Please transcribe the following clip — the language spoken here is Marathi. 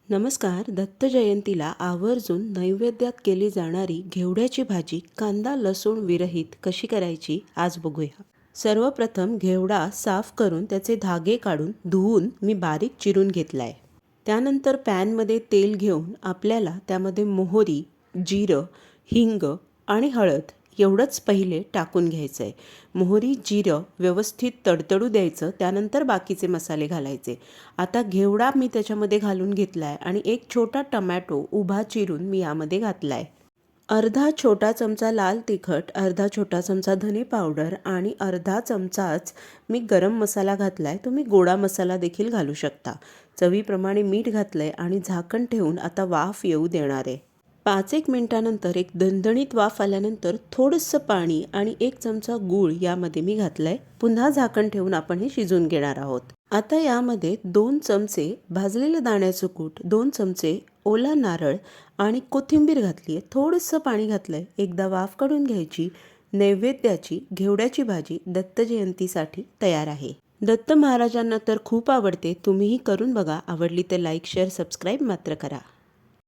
नमस्कार. दत्त जयंतीला आवर्जून नैवेद्यात केली जाणारी घेवड्याची भाजी कांदा लसूण विरहित कशी करायची आज बघूया. सर्वप्रथम घेवडा साफ करून त्याचे धागे काढून धुवून मी बारीक चिरून घेतलाय. त्यानंतर पॅनमध्ये तेल घेऊन आपल्याला त्यामध्ये मोहरी, जिरं, हिंग आणि हळद एवढंच पहिले टाकून घ्यायचं आहे. मोहरी जिरं व्यवस्थित तडतडू द्यायचं, त्यानंतर बाकीचे मसाले घालायचे. आता घेवडा मी त्याच्यामध्ये घालून घेतला आहे आणि एक छोटा टमॅटो उभा चिरून मी यामध्ये घातला आहे. अर्धा छोटा चमचा लाल तिखट, अर्धा छोटा चमचा धने पावडर आणि अर्धा चमचाच मी गरम मसाला घातला आहे. तुम्ही गोडा मसाला देखील घालू शकता. चवीप्रमाणे मीठ घातलं आहे आणि झाकण ठेवून आता वाफ येऊ देणार आहे. 5-1 मिनिटानंतर एक दणदणीत वाफ आल्यानंतर थोडंसं पाणी आणि 1 चमचा गूळ यामध्ये मी घातलं आहे. पुन्हा झाकण ठेवून आपण हे शिजवून घेणार आहोत. आता यामध्ये 2 चमचे भाजलेलं दाण्याचं कूट, 2 चमचे ओला नारळ आणि कोथिंबीर घातली आहे. थोडंसं पाणी घातलं आहे. एकदा वाफ काढून घ्यायची. नैवेद्याची घेवड्याची भाजी दत्त जयंतीसाठी तयार आहे. दत्त महाराजांना तर खूप आवडते. तुम्हीही करून बघा. आवडली तर लाईक, शेअर, सबस्क्राईब मात्र करा.